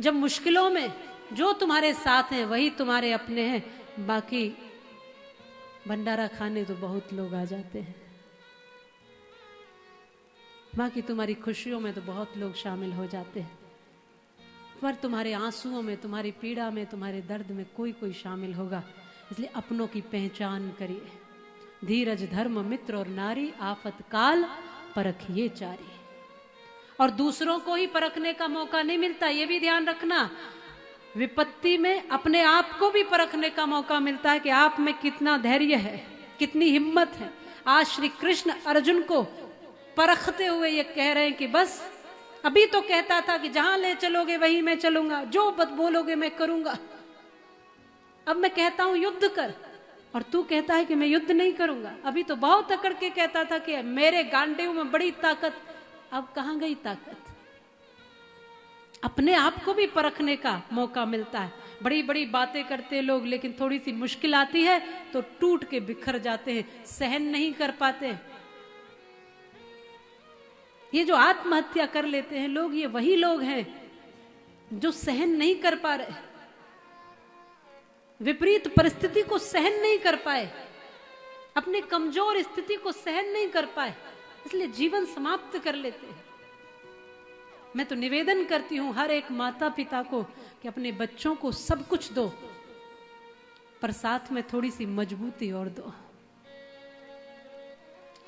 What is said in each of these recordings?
जब मुश्किलों में जो तुम्हारे साथ हैं वही तुम्हारे अपने हैं, बाकी भंडारा खाने तो बहुत लोग आ जाते हैं, बाकी तुम्हारी खुशियों में तो बहुत लोग शामिल हो जाते हैं, पर तुम्हारे आंसुओं में, तुम्हारी पीड़ा में, तुम्हारे दर्द में कोई कोई शामिल होगा। इसलिए अपनों की पहचान करिए। धीरज धर्म मित्र और नारी, आफत काल परखिए चारी। और दूसरों को ही परखने का मौका नहीं मिलता, ये भी ध्यान रखना। विपत्ति में अपने आप को भी परखने का मौका मिलता है कि आप में कितना धैर्य है, कितनी हिम्मत है। आज श्री कृष्ण अर्जुन को परखते हुए ये कह रहे हैं कि बस अभी तो कहता था कि जहां ले चलोगे वहीं मैं चलूंगा, जो बोलोगे मैं करूंगा। अब मैं कहता हूं युद्ध कर, और तू कहता है कि मैं युद्ध नहीं करूंगा। अभी तो बहुत अकड़ के कहता था कि मेरे गांडीव में बड़ी ताकत, अब कहां गई ताकत? अपने आप को भी परखने का मौका मिलता है। बड़ी बड़ी बातें करते लोग, लेकिन थोड़ी सी मुश्किल आती है तो टूट के बिखर जाते हैं, सहन नहीं कर पाते। ये जो आत्महत्या कर लेते हैं लोग, ये वही लोग हैं जो सहन नहीं कर पा रहे, विपरीत परिस्थिति को सहन नहीं कर पाए, अपने कमजोर स्थिति को सहन नहीं कर पाए, इसलिए जीवन समाप्त कर लेते हैं। मैं तो निवेदन करती हूं हर एक माता पिता को कि अपने बच्चों को सब कुछ दो, पर साथ में थोड़ी सी मजबूती और दो।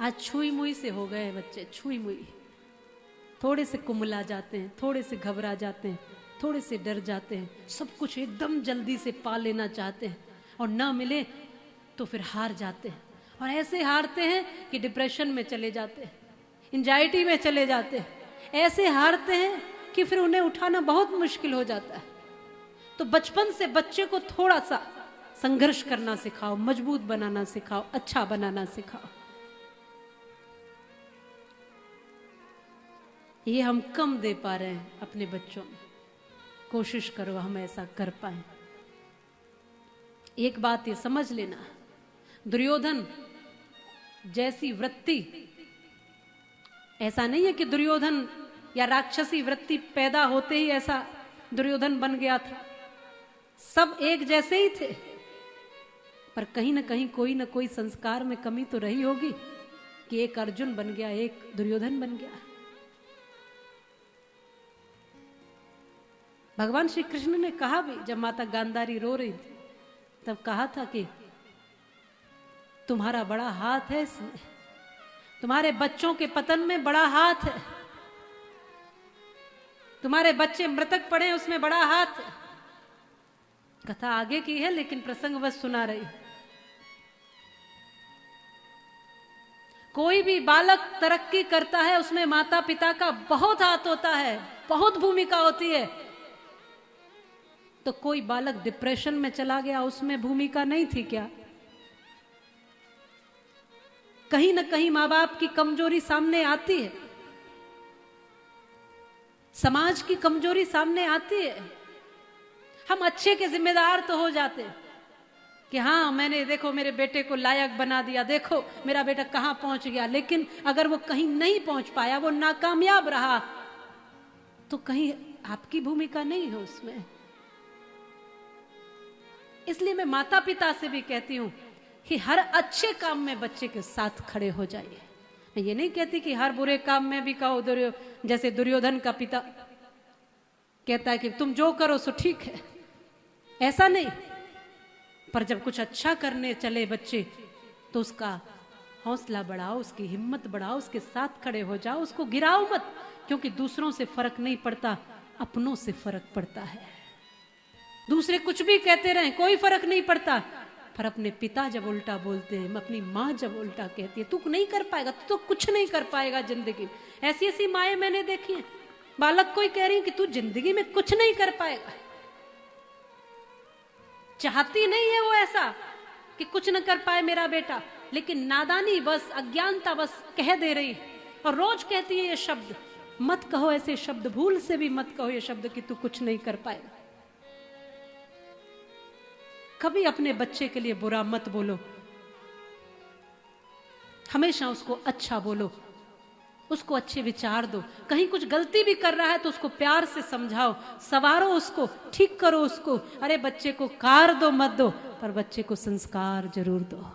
आज छुई मुई से हो गए बच्चे, छुई मुई, थोड़े से कुमला जाते हैं, थोड़े से घबरा जाते हैं, थोड़े से डर जाते हैं, सब कुछ एकदम जल्दी से पा लेना चाहते हैं, और ना मिले तो फिर हार जाते हैं। और ऐसे हारते हैं कि डिप्रेशन में चले जाते हैं, एंजाइटी में चले जाते हैं, ऐसे हारते हैं कि फिर उन्हें उठाना बहुत मुश्किल हो जाता है। तो बचपन से बच्चे को थोड़ा सा संघर्ष करना सिखाओ, मजबूत बनाना सिखाओ, अच्छा बनाना सिखाओ। ये हम कम दे पा रहे हैं अपने बच्चों में, कोशिश करो हम ऐसा कर पाए। एक बात ये समझ लेना, दुर्योधन जैसी वृत्ति, ऐसा नहीं है कि दुर्योधन या राक्षसी वृत्ति पैदा होते ही ऐसा दुर्योधन बन गया था, सब एक जैसे ही थे, पर कहीं ना कहीं कोई ना कोई संस्कार में कमी तो रही होगी कि एक अर्जुन बन गया, एक दुर्योधन बन गया। भगवान श्री कृष्ण ने कहा भी, जब माता गांधारी रो रही थी तब कहा था कि तुम्हारा बड़ा हाथ है इसमें, तुम्हारे बच्चों के पतन में बड़ा हाथ है, तुम्हारे बच्चे मृतक पड़े उसमें बड़ा हाथ है। कथा आगे की है लेकिन प्रसंग बस सुना रही। कोई भी बालक तरक्की करता है उसमें माता पिता का बहुत हाथ होता है, बहुत भूमिका होती है। तो कोई बालक डिप्रेशन में चला गया, उसमें भूमिका नहीं थी क्या? कहीं ना कहीं माँ बाप की कमजोरी सामने आती है, समाज की कमजोरी सामने आती है। हम अच्छे के जिम्मेदार तो हो जाते हैं कि हाँ मैंने देखो मेरे बेटे को लायक बना दिया, देखो मेरा बेटा कहां पहुंच गया। लेकिन अगर वो कहीं नहीं पहुंच पाया, वो नाकामयाब रहा, तो कहीं आपकी भूमिका नहीं है उसमें। इसलिए मैं माता पिता से भी कहती हूं कि हर अच्छे काम में बच्चे के साथ खड़े हो जाइए। मैं ये नहीं कहती कि हर बुरे काम में भी कहो, जैसे दुर्योधन का पिता कहता है कि तुम जो करो सो ठीक है, ऐसा नहीं। पर जब कुछ अच्छा करने चले बच्चे तो उसका हौसला बढ़ाओ, उसकी हिम्मत बढ़ाओ, उसके साथ खड़े हो जाओ, उसको गिराओ मत, क्योंकि दूसरों से फर्क नहीं पड़ता, अपनों से फर्क पड़ता है। दूसरे कुछ भी कहते रहे कोई फर्क नहीं पड़ता, पर अपने पिता जब उल्टा बोलते हैं, अपनी माँ जब उल्टा कहती है तू नहीं कर पाएगा, तू तो कुछ नहीं कर पाएगा जिंदगी में। ऐसी ऐसी माएं मैंने देखी हैं, बालक को ही कह रही कि तू जिंदगी में कुछ नहीं कर पाएगा। चाहती नहीं है वो ऐसा कि कुछ न कर पाए मेरा बेटा, लेकिन नादानी बस, अज्ञानता बस कह दे रही है। और रोज कहती है ये शब्द, मत कहो ऐसे शब्द, भूल से भी मत कहो ये शब्द कि तू कुछ नहीं कर पाएगा। कभी अपने बच्चे के लिए बुरा मत बोलो, हमेशा उसको अच्छा बोलो, उसको अच्छे विचार दो। कहीं कुछ गलती भी कर रहा है तो उसको प्यार से समझाओ, सवारो उसको, ठीक करो उसको। अरे बच्चे को कार दो मत दो, पर बच्चे को संस्कार जरूर दो।